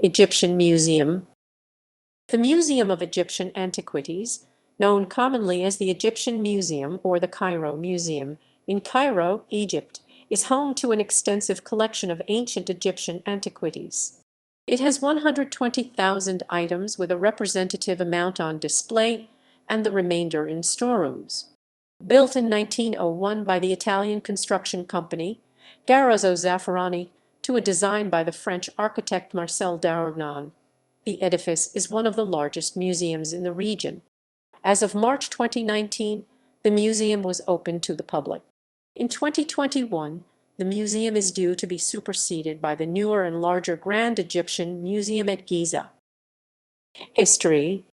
Egyptian Museum. The Museum of Egyptian Antiquities, known commonly as the Egyptian Museum or the Cairo Museum, in Cairo, Egypt, is home to an extensive collection of ancient Egyptian antiquities. It has 120,000 items with a representative amount on display and the remainder in storerooms. Built in 1901 by the Italian construction company Garozzo-Zaffarani to a design by the French architect Marcel Dourgnon, the edifice is one of the largest museums in the region. As of March 2019, the museum was open to the public. In 2021, the museum is due to be superseded by the newer and larger Grand Egyptian Museum at Giza. History.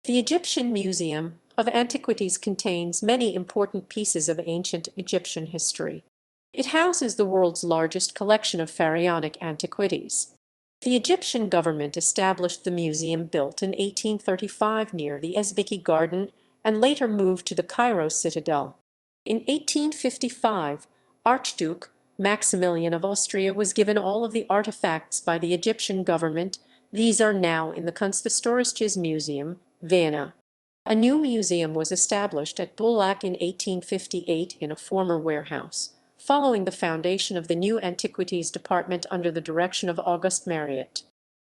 The Egyptian Museum of Antiquities contains many important pieces of ancient Egyptian history. It houses the world's largest collection of pharaonic antiquities. The Egyptian government established the museum built in 1835 near the Esbiki Garden and later moved to the Cairo citadel. In 1855, Archduke Maximilian of Austria was given all of the artifacts by the Egyptian government. These are now in the Kunsthistorisches Museum, Vienna. A new museum was established at Bulak in 1858 in a former warehouse, following the foundation of the new Antiquities Department under the direction of Auguste Marriott.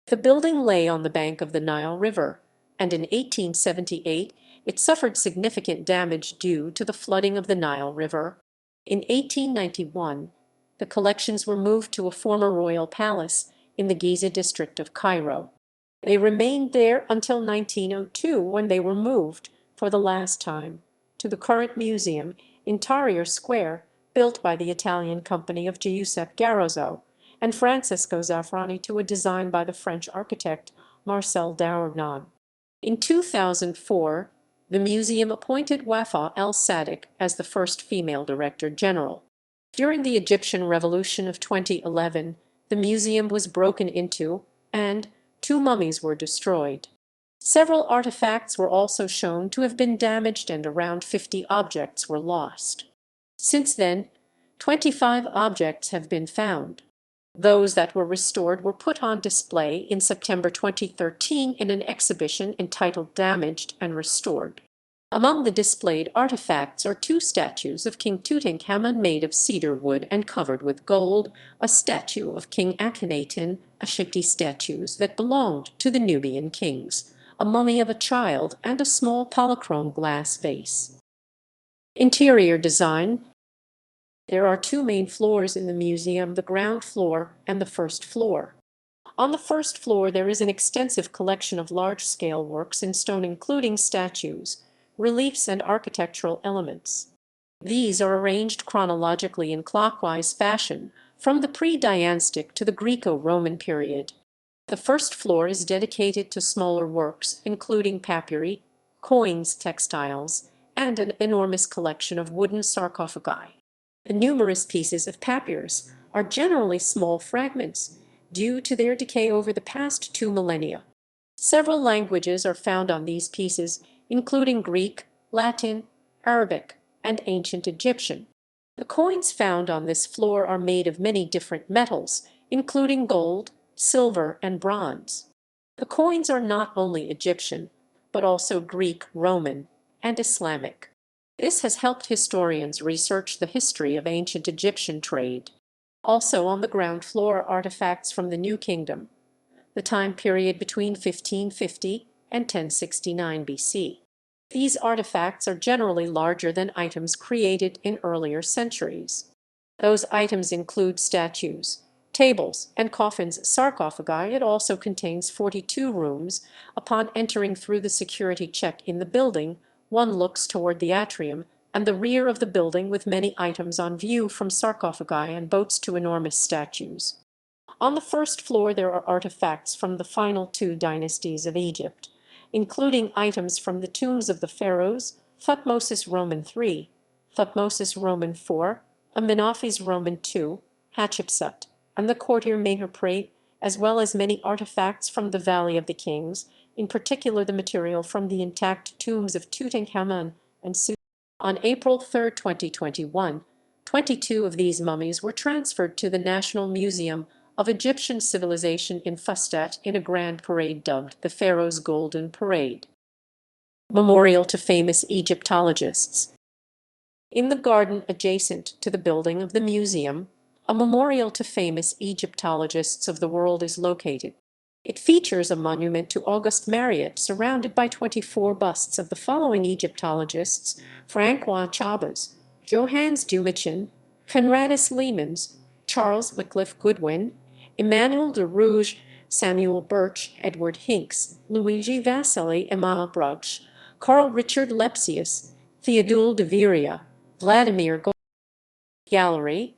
The building lay on the bank of the Nile River, and in 1878 it suffered significant damage due to the flooding of the Nile River. In 1891, the collections were moved to a former royal palace in the Giza district of Cairo. They remained there until 1902 when they were moved, for the last time, to the current museum in Tahrir Square, built by the Italian company of Giuseppe Garozzo and Francesco Zaffarani to a design by the French architect Marcel Dourgnon. In 2004, the museum appointed Wafa el-Sadiq as the first female director general. During the Egyptian Revolution of 2011, the museum was broken into, and 2 mummies were destroyed. Several artifacts were also shown to have been damaged and around 50 objects were lost. Since then, 25 objects have been found. Those that were restored were put on display in September 2013 in an exhibition entitled Damaged and Restored. Among the displayed artifacts are 2 statues of King Tutankhamun made of cedar wood and covered with gold, a statue of King Akhenaten, Ashikti statues that belonged to the Nubian kings, a mummy of a child, and a small polychrome glass vase. Interior design. There are 2 main floors in the museum, the ground floor and the first floor. On the first floor there is an extensive collection of large-scale works in stone including statues, reliefs and architectural elements. These are arranged chronologically in clockwise fashion, from the pre-Dianistic to the Greco-Roman period. The first floor is dedicated to smaller works, including papyri, coins, textiles, and an enormous collection of wooden sarcophagi. The numerous pieces of papyrus are generally small fragments, due to their decay over the past 2 millennia. Several languages are found on these pieces, including Greek, Latin, Arabic, and Ancient Egyptian. The coins found on this floor are made of many different metals, including gold, silver, and bronze. The coins are not only Egyptian, but also Greek, Roman, and Islamic. This has helped historians research the history of ancient Egyptian trade. Also on the ground floor are artifacts from the New Kingdom, the time period between 1550 and 1069 BC. These artifacts are generally larger than items created in earlier centuries. Those items include statues, tables, and coffins, sarcophagi. It also contains 42 rooms. Upon entering through the security check in the building, one looks toward the atrium and the rear of the building with many items on view, from sarcophagi and boats to enormous statues. On the first floor there are artifacts from the final 2 dynasties of Egypt, including items from the tombs of the pharaohs Thutmose Roman III, Thutmose Roman IV, Amenophes Roman II, Hatshepsut, and the courtier Meherpre, as well as many artifacts from the Valley of the Kings, in particular the material from the intact tombs of Tutankhamun and Sut. On April 3, 2021, 22 of these mummies were transferred to the National Museum of Egyptian civilization in Fustat in a grand parade dubbed the Pharaoh's Golden Parade. Memorial to famous Egyptologists. In the garden adjacent to the building of the museum, a memorial to famous Egyptologists of the world is located. It features a monument to Auguste Mariette surrounded by 24 busts of the following Egyptologists: Francois Chabas, Johannes Dumachin, Conradus Leemans, Charles Wycliffe Goodwin, Emmanuel de Rouge, Samuel Birch, Edward Hincks, Luigi Vasili, Emma Bruch, Carl Richard Lepsius, Theodule de Viria, Vladimir Gallery,